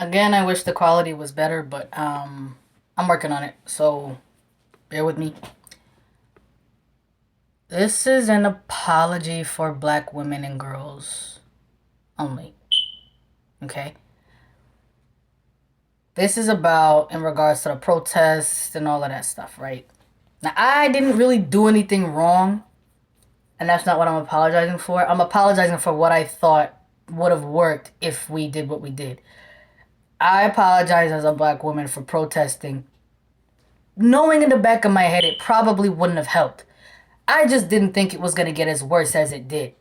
Again, I wish the quality was better, but I'm working on it, so bear with me. This is an apology for black women and girls only. Okay? This is about in regards to the protests and all of that stuff, right? Now, I didn't really do anything wrong, and that's not what I'm apologizing for. I'm apologizing for what I thought would have worked if we did what we did. I apologize as a black woman for protesting, knowing in the back of my head it probably wouldn't have helped. I just didn't think it was going to get as worse as it did.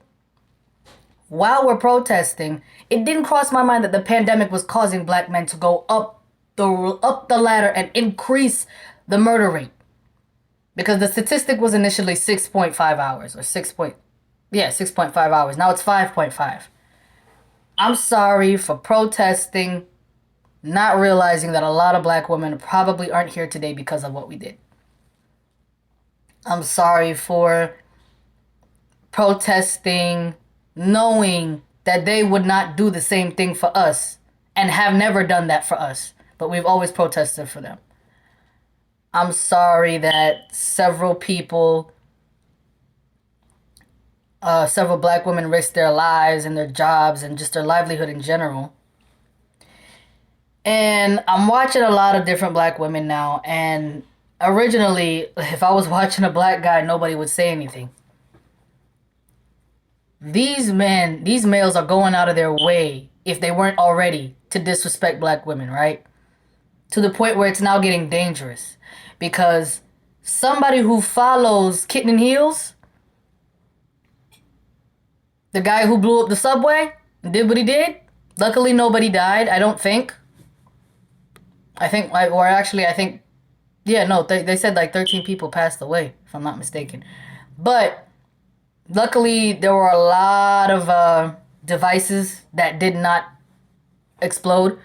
While we're protesting, it didn't cross my mind that the pandemic was causing black men to go up the ladder and increase the murder rate. Because the statistic was initially 6.5 hours or 6.5 hours. Now it's 5.5. I'm sorry for protesting, not realizing that a lot of black women probably aren't here today because of what we did. I'm sorry for protesting, knowing that they would not do the same thing for us and have never done that for us, but we've always protested for them. I'm sorry that several black women risked their lives and their jobs and just their livelihood in general. And I'm watching a lot of different black women now, and originally, if I was watching a black guy, nobody would say anything. These males are going out of their way, if they weren't already, to disrespect black women, right? To the point where it's now getting dangerous. Because somebody who follows Kitten and Heels, the guy who blew up the subway, did what he did, luckily nobody died, I don't think. They said like 13 people passed away, if I'm not mistaken. But luckily, there were a lot of devices that did not explode.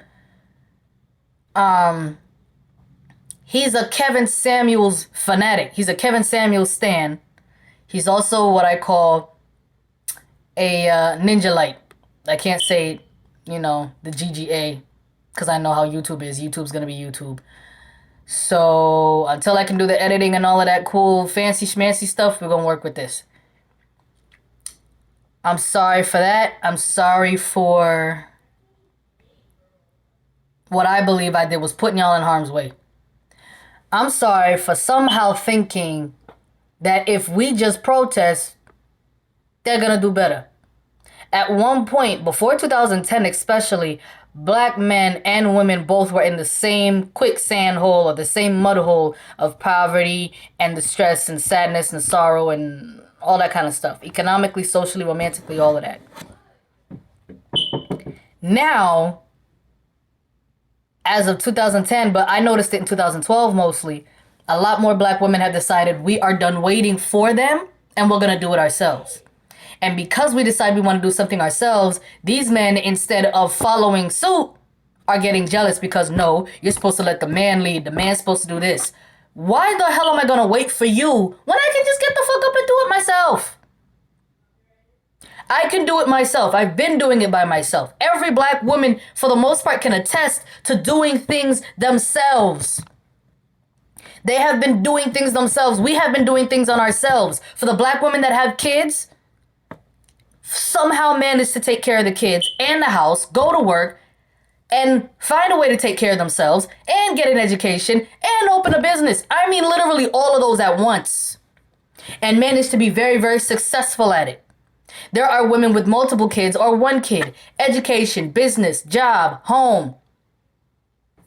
He's a Kevin Samuels fanatic. He's a Kevin Samuels stan. He's also what I call a ninja light. I can't say, the GGA, because I know how YouTube is. YouTube's going to be YouTube. So until I can do the editing and all of that cool fancy schmancy stuff, we're going to work with this. I'm sorry for that. I'm sorry for what I believe I did was putting y'all in harm's way. I'm sorry for somehow thinking that if we just protest, they're going to do better. At one point, before 2010 especially, black men and women both were in the same quicksand hole or the same mud hole of poverty and the stress and sadness and sorrow and all that kind of stuff. Economically, socially, romantically, all of that. Now, as of 2010, but I noticed it in 2012 mostly, a lot more black women have decided we are done waiting for them and we're going to do it ourselves. And because we decide we want to do something ourselves, these men, instead of following suit, are getting jealous because, no, you're supposed to let the man lead. The man's supposed to do this. Why the hell am I going to wait for you when I can just get the fuck up and do it myself? I can do it myself. I've been doing it by myself. Every black woman, for the most part, can attest to doing things themselves. They have been doing things themselves. We have been doing things on ourselves. For the black women that have kids, somehow manage to take care of the kids and the house, go to work, and find a way to take care of themselves and get an education and open a business. I mean, literally all of those at once. And manage to be very, very successful at it. There are women with multiple kids or one kid, education, business, job, home,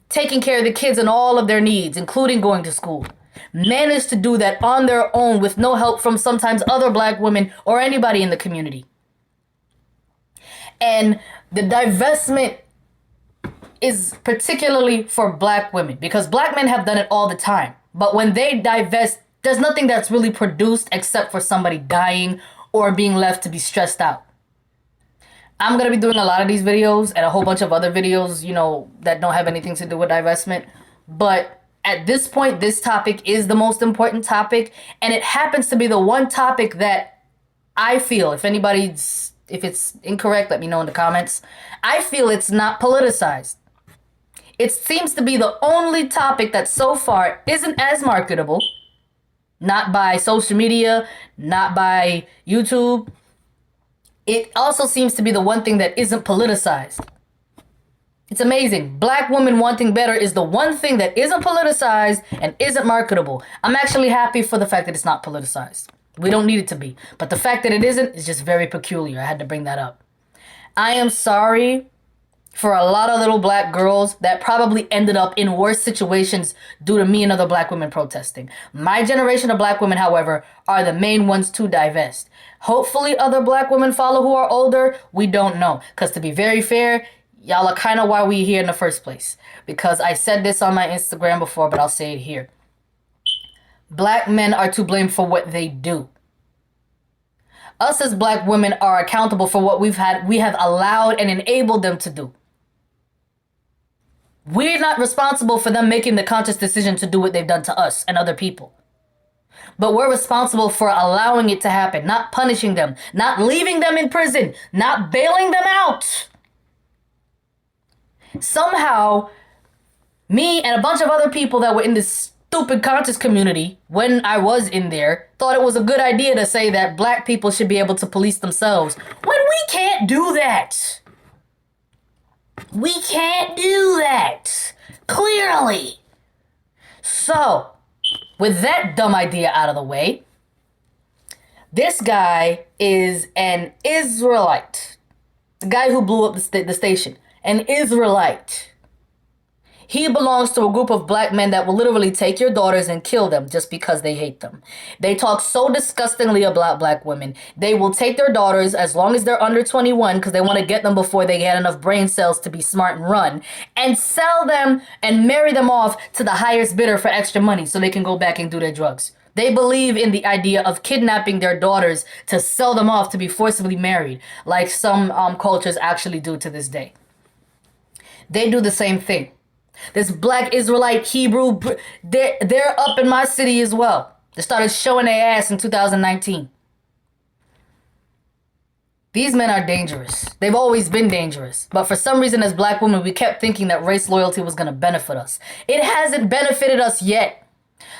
taking care of the kids and all of their needs, including going to school. Manage to do that on their own with no help from sometimes other black women or anybody in the community. And the divestment is particularly for black women because black men have done it all the time. But when they divest, there's nothing that's really produced except for somebody dying or being left to be stressed out. I'm going to be doing a lot of these videos and a whole bunch of other videos, that don't have anything to do with divestment. But at this point, this topic is the most important topic. And it happens to be the one topic that I feel, if it's incorrect, let me know in the comments. I feel it's not politicized. It seems to be the only topic that so far isn't as marketable, not by social media, not by YouTube. It also seems to be the one thing that isn't politicized. It's amazing. Black women wanting better is the one thing that isn't politicized and isn't marketable. I'm actually happy for the fact that it's not politicized. We don't need it to be. But the fact that it isn't is just very peculiar. I had to bring that up. I am sorry for a lot of little black girls that probably ended up in worse situations due to me and other black women protesting. My generation of black women, however, are the main ones to divest. Hopefully other black women follow who are older. We don't know. Because to be very fair, y'all are kind of why we here in the first place. Because I said this on my Instagram before, but I'll say it here. Black men are to blame for what they do. Us as black women are accountable for what we have allowed and enabled them to do. We're not responsible for them making the conscious decision to do what they've done to us and other people. But we're responsible for allowing it to happen, not punishing them, not leaving them in prison, not bailing them out. Somehow, me and a bunch of other people that were in this stupid conscious community, when I was in there, thought it was a good idea to say that black people should be able to police themselves. When we can't do that. We can't do that. Clearly. So, with that dumb idea out of the way, this guy is an Israelite. The guy who blew up the station. An Israelite. He belongs to a group of black men that will literally take your daughters and kill them just because they hate them. They talk so disgustingly about black women. They will take their daughters as long as they're under 21 because they want to get them before they get enough brain cells to be smart and run, and sell them and marry them off to the highest bidder for extra money so they can go back and do their drugs. They believe in the idea of kidnapping their daughters to sell them off to be forcibly married, like some cultures actually do to this day. They do the same thing. This black Israelite Hebrew, they're up in my city as well. They started showing their ass in 2019. These men are dangerous. They've always been dangerous. But for some reason as black women, we kept thinking that race loyalty was going to benefit us. It hasn't benefited us yet.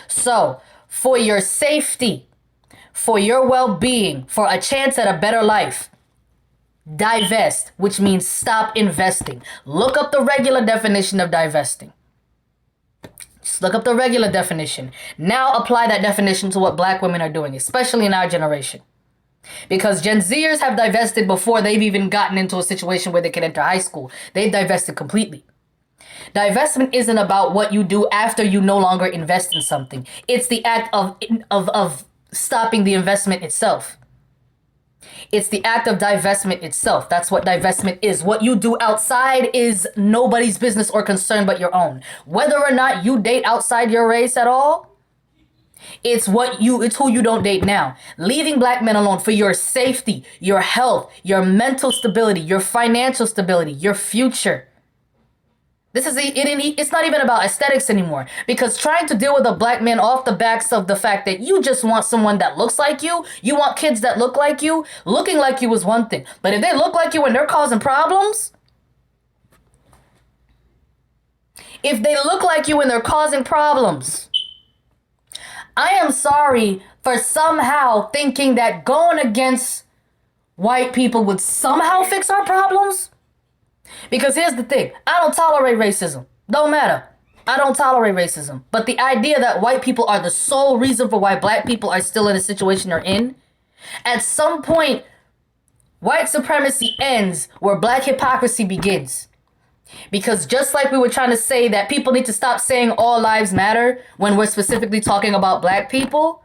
So, for your safety, for your well-being, for a chance at a better life, divest, which means stop investing. Look up the regular definition of divesting. Just look up the regular definition. Now apply that definition to what black women are doing, especially in our generation. Because Gen Zers have divested before they've even gotten into a situation where they can enter high school. They've divested completely. Divestment isn't about what you do after you no longer invest in something. It's the act of stopping the investment itself. It's the act of divestment itself. That's what divestment is. What you do outside is nobody's business or concern but your own. Whether or not you date outside your race at all, it's who you don't date now. Leaving black men alone for your safety, your health, your mental stability, your financial stability, your future. It's not even about aesthetics anymore, because trying to deal with a black man off the backs of the fact that you just want someone that looks like you want kids that look like you, looking like you is one thing. But if they look like you and they're causing problems, I am sorry for somehow thinking that going against white people would somehow fix our problems. Because here's the thing. I don't tolerate racism. Don't matter. I don't tolerate racism. But the idea that white people are the sole reason for why black people are still in the situation they're in, at some point, white supremacy ends where black hypocrisy begins. Because just like we were trying to say that people need to stop saying all lives matter when we're specifically talking about black people,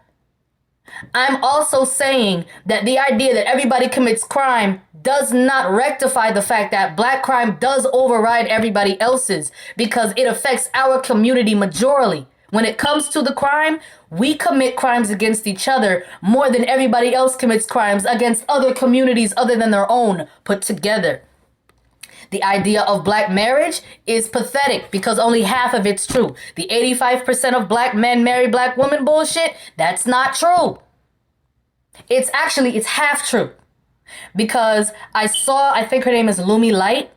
I'm also saying that the idea that everybody commits crime does not rectify the fact that black crime does override everybody else's, because it affects our community majorly. When it comes to the crime, we commit crimes against each other more than everybody else commits crimes against other communities other than their own put together. The idea of black marriage is pathetic because only half of it's true. The 85% of black men marry black women bullshit, that's not true. It's half true. Because I think her name is Lumi Light.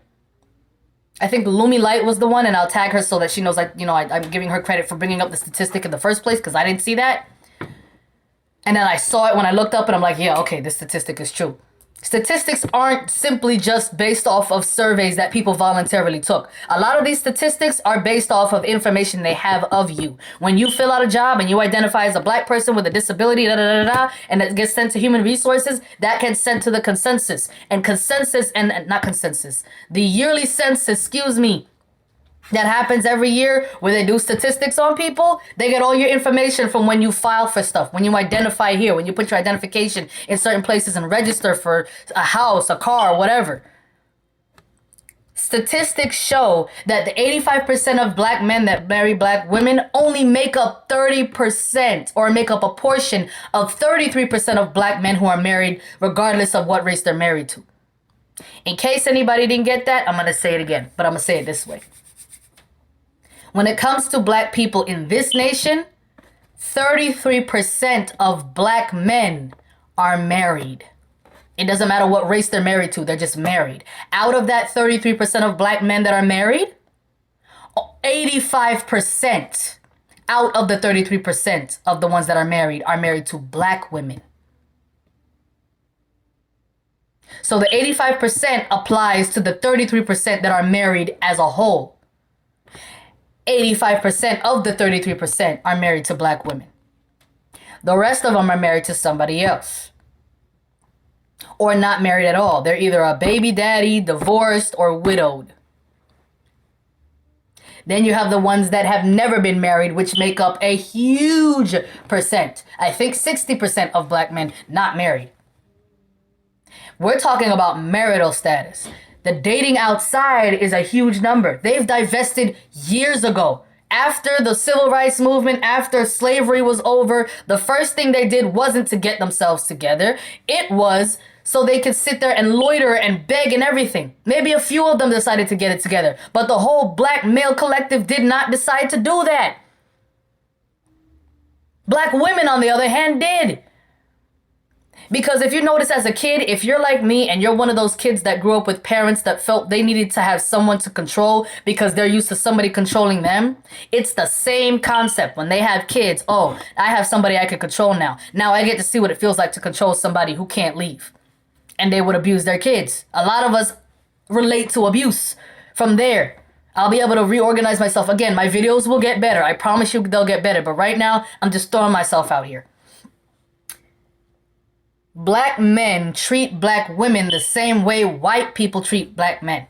I think Lumi Light was the one, and I'll tag her so that she knows, like, you know, I'm giving her credit for bringing up the statistic in the first place, because I didn't see that. And then I saw it when I looked up, and I'm like, yeah, okay, this statistic is true. Statistics aren't simply just based off of surveys that people voluntarily took. A lot of these statistics are based off of information they have of you. When you fill out a job and you identify as a black person with a disability, and it gets sent to human resources, that gets sent to the consensus. And consensus, and not consensus, the yearly census, excuse me, that happens every year where they do statistics on people. They get all your information from when you file for stuff, when you identify here, when you put your identification in certain places and register for a house, a car, whatever. Statistics show that the 85% of black men that marry black women only make up 30% or make up a portion of 33% of black men who are married, regardless of what race they're married to. In case anybody didn't get that, I'm going to say it again, but I'm going to say it this way. When it comes to black people in this nation, 33% of black men are married. It doesn't matter what race they're married to, they're just married. Out of that 33% of black men that are married, 85% out of the 33% of the ones that are married to black women. So the 85% applies to the 33% that are married as a whole. 85% of the 33% are married to black women. The rest of them are married to somebody else. Or not married at all. They're either a baby daddy, divorced, or widowed. Then you have the ones that have never been married, which make up a huge percent. I think 60% of black men not married. We're talking about marital status. The dating outside is a huge number. They've divested years ago. After the civil rights movement, after slavery was over, the first thing they did wasn't to get themselves together. It was so they could sit there and loiter and beg and everything. Maybe a few of them decided to get it together, but the whole black male collective did not decide to do that. Black women, on the other hand, did. Because if you notice as a kid, if you're like me and you're one of those kids that grew up with parents that felt they needed to have someone to control because they're used to somebody controlling them, it's the same concept. When they have kids, oh, I have somebody I can control now. Now I get to see what it feels like to control somebody who can't leave. And they would abuse their kids. A lot of us relate to abuse from there. I'll be able to reorganize myself. Again, my videos will get better. I promise you they'll get better. But right now, I'm just throwing myself out here. Black men treat black women the same way white people treat black men.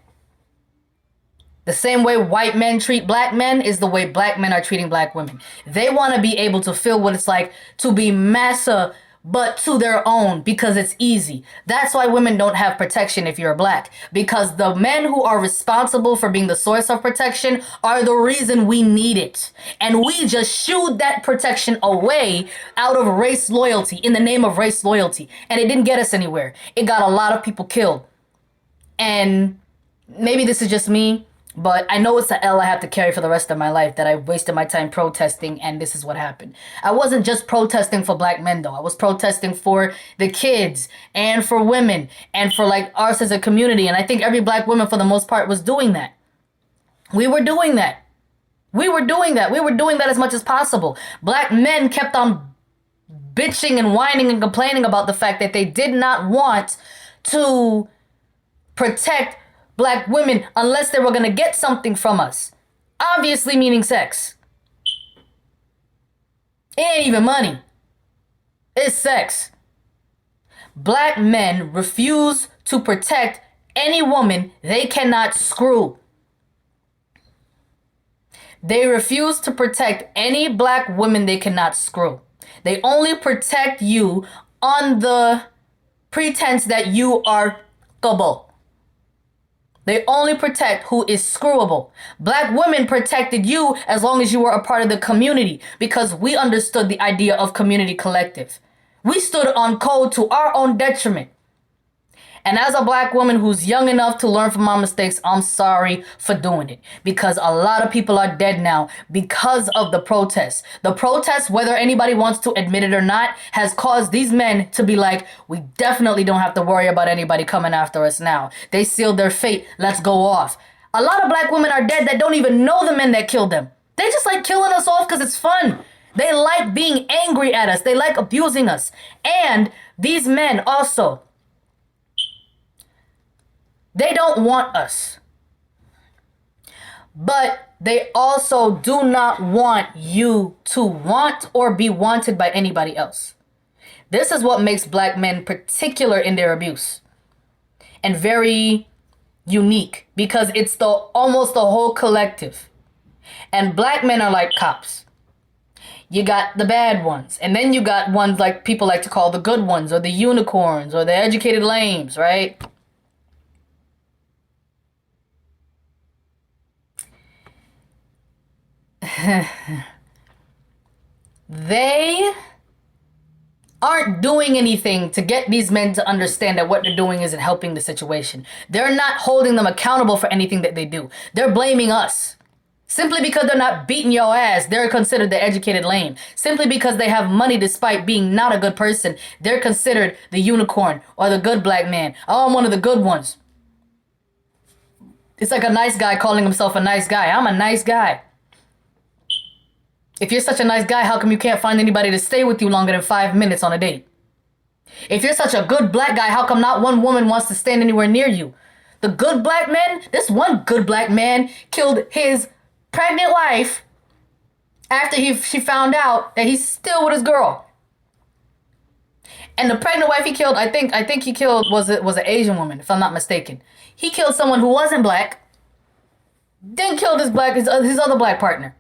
The same way white men treat black men is the way black men are treating black women. They want to be able to feel what it's like to be massa, but to their own, because it's easy. That's why women don't have protection if you're black, because the men who are responsible for being the source of protection are the reason we need it. And we just shooed that protection away out of race loyalty, in the name of race loyalty. And it didn't get us anywhere. It got a lot of people killed. And maybe this is just me, but I know it's an L I have to carry for the rest of my life, that I wasted my time protesting, and this is what happened. I wasn't just protesting for black men, though. I was protesting for the kids and for women and for, like, us as a community. And I think every black woman, for the most part, was doing that. We were doing that. We were doing that. We were doing that as much as possible. Black men kept on bitching and whining and complaining about the fact that they did not want to protect black women unless they were going to get something from us. Obviously meaning sex. It ain't even money. It's sex. Black men refuse to protect any woman they cannot screw. They refuse to protect any black women they cannot screw. They only protect you on the pretense that you are fuckable. They only protect who is screwable. Black women protected you as long as you were a part of the community, because we understood the idea of community collective. We stood on code to our own detriment. And as a black woman who's young enough to learn from my mistakes, I'm sorry for doing it, because a lot of people are dead now because of the protests. The protests, whether anybody wants to admit it or not, has caused these men to be like, we definitely don't have to worry about anybody coming after us now. They sealed their fate. Let's go off. A lot of black women are dead that don't even know the men that killed them. They just like killing us off because it's fun. They like being angry at us. They like abusing us. And these men also, they don't want us. But they also do not want you to want or be wanted by anybody else. This is what makes black men particular in their abuse and very unique, because it's almost the whole collective. And black men are like cops. You got the bad ones, and then you got ones like people like to call the good ones, or the unicorns, or the educated lames, right? They aren't doing anything to get these men to understand that what they're doing isn't helping the situation. They're not holding them accountable for anything that they do. They're blaming us. Simply because they're not beating your ass, they're considered the educated lame. Simply because they have money despite being not a good person, they're considered the unicorn or the good black man. Oh, I'm one of the good ones. It's like a nice guy calling himself a nice guy. I'm a nice guy. If you're such a nice guy, how come you can't find anybody to stay with you longer than 5 minutes on a date? If you're such a good black guy, how come not one woman wants to stand anywhere near you? The good black man, this one good black man killed his pregnant wife after she found out that he's still with his girl. And the pregnant wife he killed, I think he killed was an Asian woman, if I'm not mistaken. He killed someone who wasn't black, then killed his other black partner.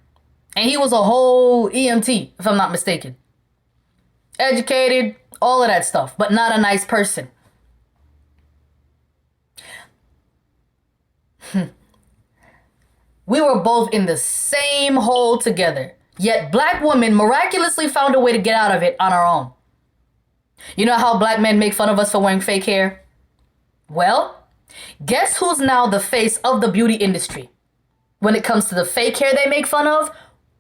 And he was a whole EMT, if I'm not mistaken. Educated, all of that stuff, but not a nice person. We were both in the same hole together, yet black women miraculously found a way to get out of it on our own. You know how black men make fun of us for wearing fake hair? Well, guess who's now the face of the beauty industry? When it comes to the fake hair they make fun of,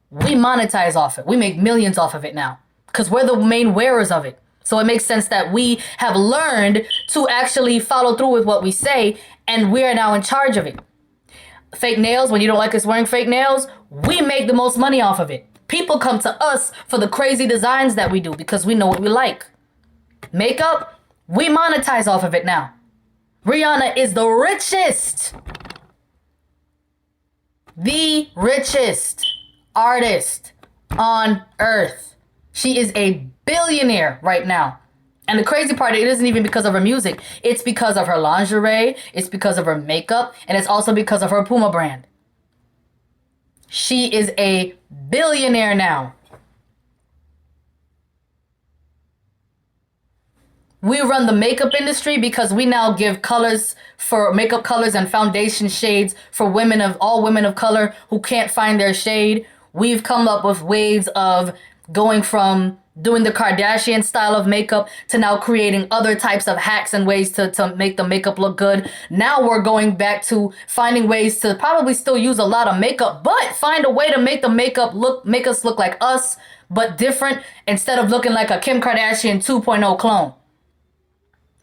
we monetize off it. We make millions off of it now because we're the main wearers of it. So it makes sense that we have learned to actually follow through with what we say, and we are now in charge of it. Fake nails, when you don't like us wearing fake nails, we make the most money off of it. People come to us for the crazy designs that we do because we know what we like. Makeup, we monetize off of it now. Rihanna is the richest artist on earth. She is a billionaire right now. And the crazy part, it isn't even because of her music. It's because of her lingerie, it's because of her makeup, and it's also because of her Puma brand. She is a billionaire now. We run the makeup industry because we now give colors for makeup colors and foundation shades for all women of color who can't find their shade. We've come up with ways of going from doing the Kardashian style of makeup to now creating other types of hacks and ways to make the makeup look good. Now we're going back to finding ways to probably still use a lot of makeup, but find a way to make the makeup make us look like us, but different, instead of looking like a Kim Kardashian 2.0 clone.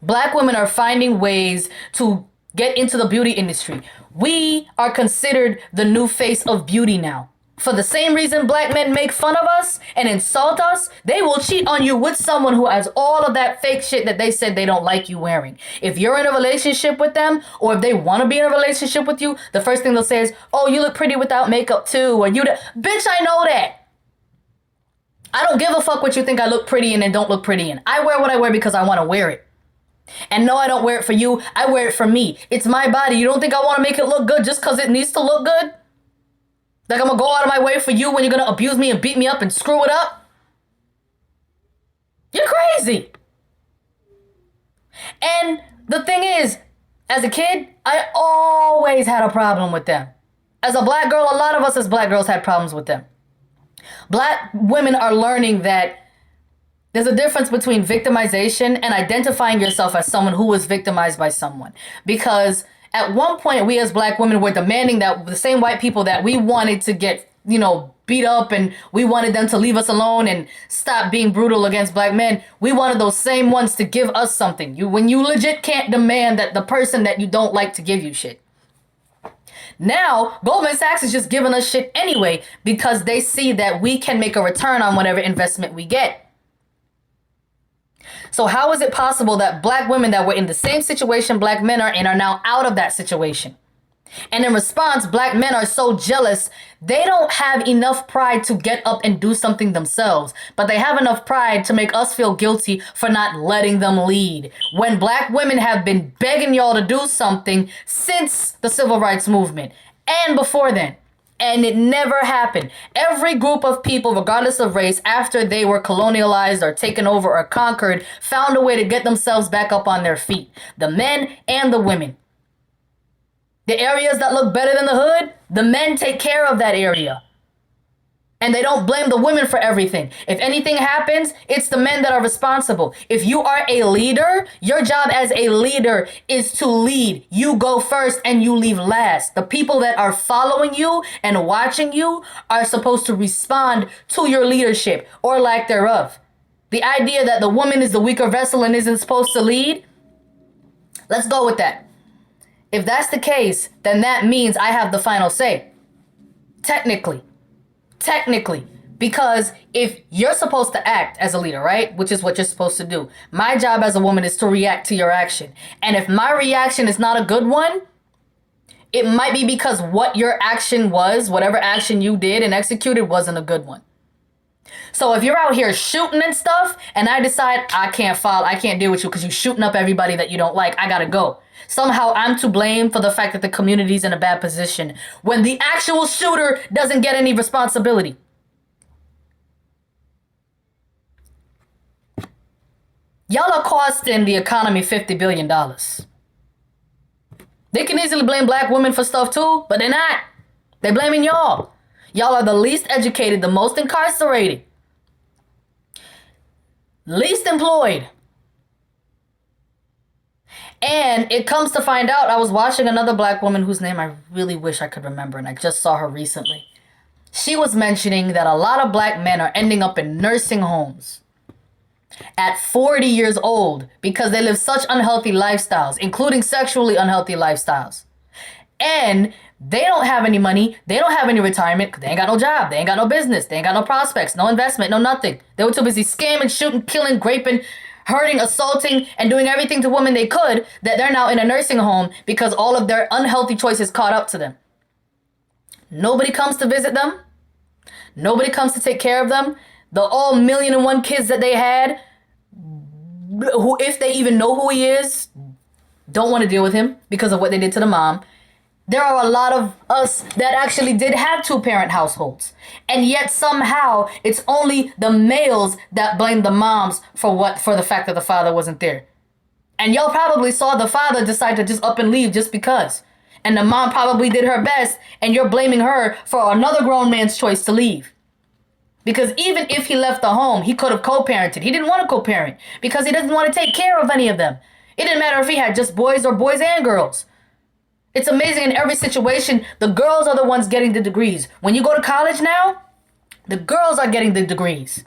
Black women are finding ways to get into the beauty industry. We are considered the new face of beauty now. For the same reason black men make fun of us and insult us, they will cheat on you with someone who has all of that fake shit that they said they don't like you wearing. If you're in a relationship with them, or if they want to be in a relationship with you, the first thing they'll say is, oh, you look pretty without makeup too, or bitch, I know that. I don't give a fuck what you think I look pretty in and don't look pretty in. I wear what I wear because I want to wear it. And no, I don't wear it for you. I wear it for me. It's my body. You don't think I want to make it look good just because it needs to look good? Like I'm going to go out of my way for you when you're going to abuse me and beat me up and screw it up? You're crazy. And the thing is, as a kid, I always had a problem with them. As a black girl, a lot of us as black girls had problems with them. Black women are learning that there's a difference between victimization and identifying yourself as someone who was victimized by someone. Because at one point, we as black women were demanding that the same white people that we wanted to get, beat up, and we wanted them to leave us alone and stop being brutal against black men, we wanted those same ones to give us something. When you legit can't demand that the person that you don't like to give you shit. Now, Goldman Sachs is just giving us shit anyway because they see that we can make a return on whatever investment we get. So how is it possible that black women that were in the same situation black men are in are now out of that situation? And in response, black men are so jealous, they don't have enough pride to get up and do something themselves, but they have enough pride to make us feel guilty for not letting them lead. When black women have been begging y'all to do something since the civil rights movement and before then, and it never happened. Every group of people, regardless of race, after they were colonialized or taken over or conquered, found a way to get themselves back up on their feet. The men and the women. The areas that look better than the hood, the men take care of that area. And they don't blame the women for everything. If anything happens, it's the men that are responsible. If you are a leader, your job as a leader is to lead. You go first and you leave last. The people that are following you and watching you are supposed to respond to your leadership or lack thereof. The idea that the woman is the weaker vessel and isn't supposed to lead, let's go with that. If that's the case, then that means I have the final say. Technically, because if you're supposed to act as a leader, right, which is what you're supposed to do, my job as a woman is to react to your action. And if my reaction is not a good one, it might be because what your action was, whatever action you did and executed, wasn't a good one. So if you're out here shooting and stuff and I decide I can't deal with you because you're shooting up everybody that you don't like, I gotta go. Somehow I'm to blame for the fact that the community's in a bad position when the actual shooter doesn't get any responsibility. Y'all are costing the economy $50 billion. They can easily blame black women for stuff too, but they're not. They're blaming y'all. Y'all are the least educated, the most incarcerated, least employed. And it comes to find out, I was watching another black woman whose name I really wish I could remember, and I just saw her recently. She was mentioning that a lot of black men are ending up in nursing homes at 40 years old because they live such unhealthy lifestyles, including sexually unhealthy lifestyles. And they don't have any money. They don't have any retirement because they ain't got no job. They ain't got no business. They ain't got no prospects, no investment, no nothing. They were too busy scamming, shooting, killing, raping, hurting, assaulting, and doing everything to women they could that they're now in a nursing home because all of their unhealthy choices caught up to them. Nobody comes to visit them. Nobody comes to take care of them. The all 1,000,001 kids that they had, who, if they even know who he is, don't want to deal with him because of what they did to the mom. There are a lot of us that actually did have two-parent households. And yet somehow it's only the males that blame the moms for the fact that the father wasn't there. And y'all probably saw the father decide to just up and leave just because. And the mom probably did her best and you're blaming her for another grown man's choice to leave. Because even if he left the home, he could have co-parented. He didn't want to co-parent because he doesn't want to take care of any of them. It didn't matter if he had just boys or boys and girls. It's amazing in every situation, the girls are the ones getting the degrees. When you go to college now, the girls are getting the degrees.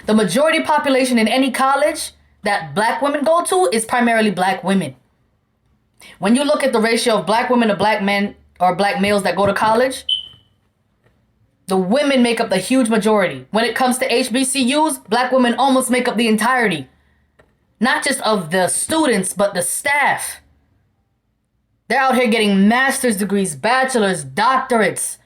The majority population in any college that black women go to is primarily black women. When you look at the ratio of black women to black men or black males that go to college, the women make up the huge majority. When it comes to HBCUs, black women almost make up the entirety. Not just of the students, but the staff. They're out here getting master's degrees, bachelor's, doctorates,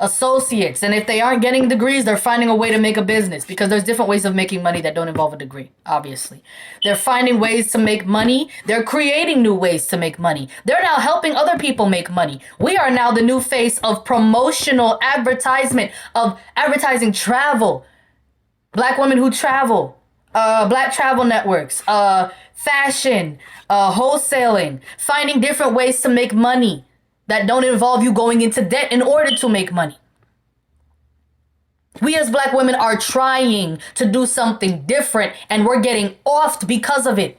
associates. And if they aren't getting degrees, they're finding a way to make a business because there's different ways of making money that don't involve a degree, obviously. They're finding ways to make money. They're creating new ways to make money. They're now helping other people make money. We are now the new face of promotional advertisement, of advertising travel. Black women who travel. Black travel networks, fashion, wholesaling, finding different ways to make money that don't involve you going into debt in order to make money. We as black women are trying to do something different and we're getting offed because of it.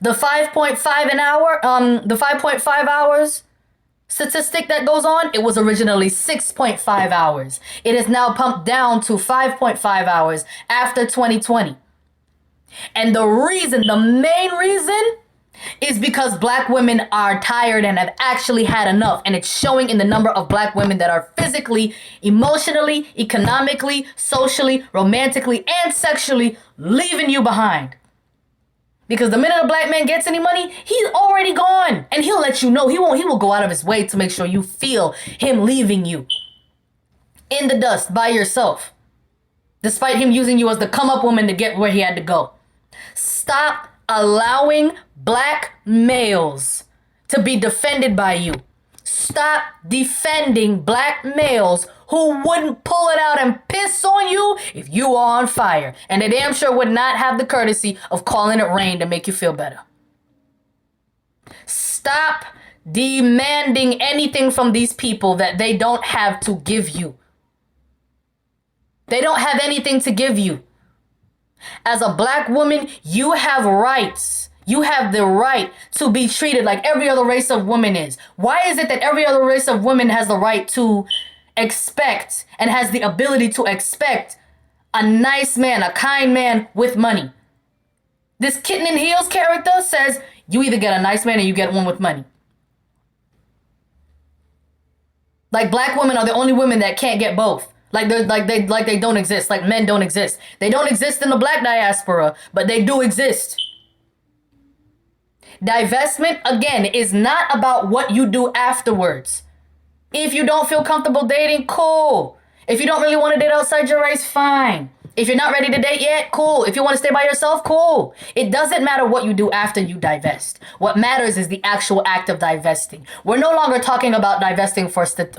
The 5.5 an hour, the 5.5 hours statistic that goes on, it was originally 6.5 hours. It is now pumped down to 5.5 hours after 2020. And the main reason is because black women are tired and have actually had enough. And it's showing in the number of black women that are physically, emotionally, economically, socially, romantically, and sexually leaving you behind. Because the minute a black man gets any money, he's already gone. And he'll let you know. He will go out of his way to make sure you feel him leaving you in the dust by yourself. Despite him using you as the come up woman to get where he had to go. Stop allowing black males to be defended by you. Stop defending black males who wouldn't pull it out and piss on you if you were on fire. And they damn sure would not have the courtesy of calling it rain to make you feel better. Stop demanding anything from these people that they don't have to give you. They don't have anything to give you. As a black woman, you have rights. You have the right to be treated like every other race of women is. Why is it that every other race of women has the right to expect and has the ability to expect a nice man, a kind man with money? This Kitten in Heels character says you either get a nice man or you get one with money. Like black women are the only women that can't get both. Like they don't exist. Like men don't exist. They don't exist in the black diaspora, but they do exist. Divestment, again, is not about what you do afterwards. If you don't feel comfortable dating, cool. If you don't really want to date outside your race, fine. If you're not ready to date yet, cool. If you want to stay by yourself, cool. It doesn't matter what you do after you divest. What matters is the actual act of divesting. We're no longer talking about divesting for aesthetic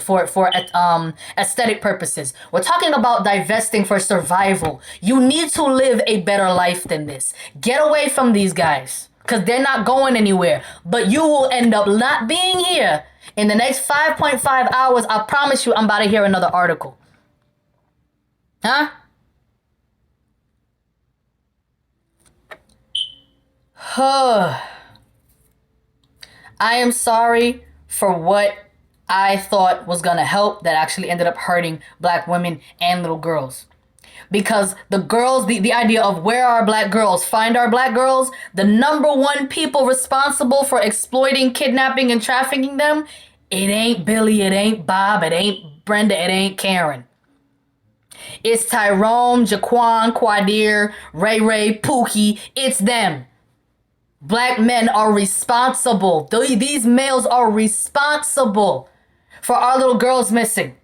purposes. We're talking about divesting for survival. You need to live a better life than this. Get away from these guys because they're not going anywhere. But you will end up not being here in the next 5.5 hours. I promise you, I'm about to hear another article. Huh? I am sorry for what I thought was gonna help that actually ended up hurting black women and little girls. Because the girls, the idea of where are black girls, find our black girls, the number one people responsible for exploiting, kidnapping, and trafficking them, it ain't Billy, it ain't Bob, it ain't Brenda, it ain't Karen. It's Tyrone, Jaquan, Quadir, Ray, Pookie, it's them. Black men are responsible. These males are responsible for our little girls missing.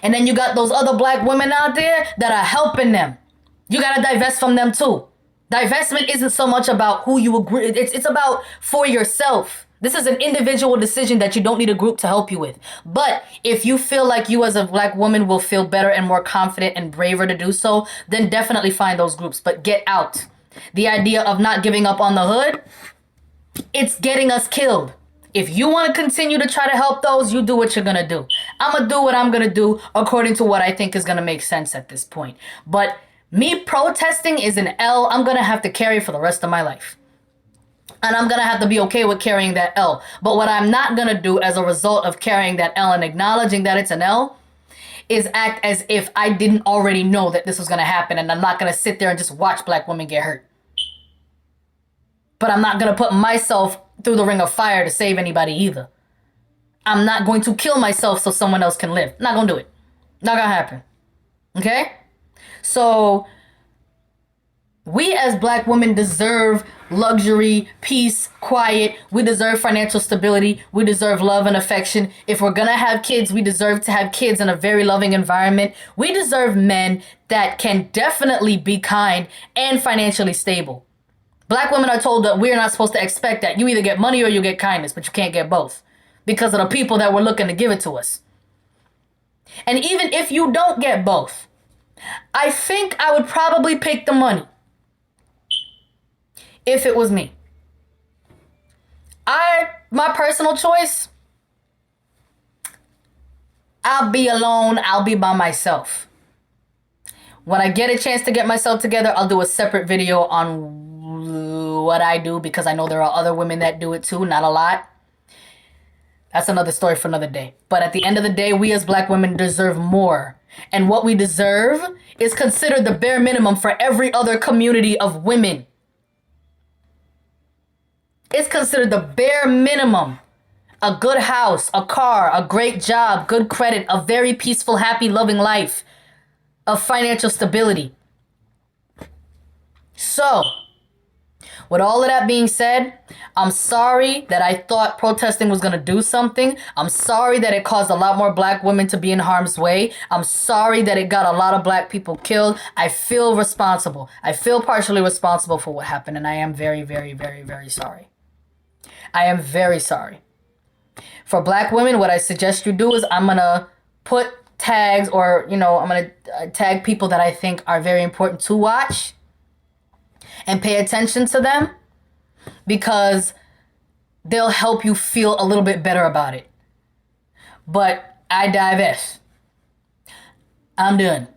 And then you got those other black women out there that are helping them. You got to divest from them too. Divestment isn't so much about who you agree. It's about for yourself. This is an individual decision that you don't need a group to help you with. But if you feel like you as a black woman will feel better and more confident and braver to do so, then definitely find those groups. But get out. The idea of not giving up on the hood, it's getting us killed. If you want to continue to try to help those, you do what you're going to do. I'm going to do what I'm going to do according to what I think is going to make sense at this point. But me protesting is an L I'm going to have to carry for the rest of my life. And I'm going to have to be okay with carrying that L. But what I'm not going to do as a result of carrying that L and acknowledging that it's an L is act as if I didn't already know that this was going to happen, and I'm not going to sit there and just watch black women get hurt. But I'm not going to put myself through the ring of fire to save anybody either. I'm not going to kill myself so someone else can live. Not going to do it. Not going to happen. Okay? So we as black women deserve luxury, peace, quiet. We deserve financial stability. We deserve love and affection. If we're going to have kids, we deserve to have kids in a very loving environment. We deserve men that can definitely be kind and financially stable. Black women are told that we're not supposed to expect that. You either get money or you get kindness, but you can't get both because of the people that were looking to give it to us. And even if you don't get both, I think I would probably pick the money. If it was me. My personal choice, I'll be alone, I'll be by myself. When I get a chance to get myself together, I'll do a separate video on what I do because I know there are other women that do it too, not a lot. That's another story for another day. But at the end of the day, we as black women deserve more. And what we deserve is considered the bare minimum for every other community of women. It's considered the bare minimum. A good house, a car, a great job, good credit, a very peaceful, happy, loving life, of financial stability. So, with all of that being said, I'm sorry that I thought protesting was going to do something. I'm sorry that it caused a lot more black women to be in harm's way. I'm sorry that it got a lot of black people killed. I feel responsible. I feel partially responsible for what happened, and I am very, very, very, very sorry. I am very sorry. For black women, what I suggest you do is I'm going to put tags, or, I'm going to tag people that I think are very important to watch and pay attention to them, because they'll help you feel a little bit better about it. But I divest. I'm done.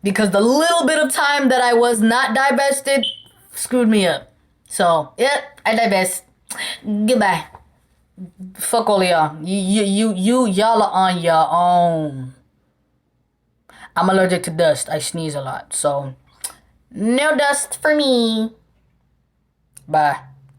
Because the little bit of time that I was not divested screwed me up. So, yeah, I divest. Goodbye. Fuck all of y'all. Y'all are on your own. I'm allergic to dust. I sneeze a lot. So, no dust for me. Bye.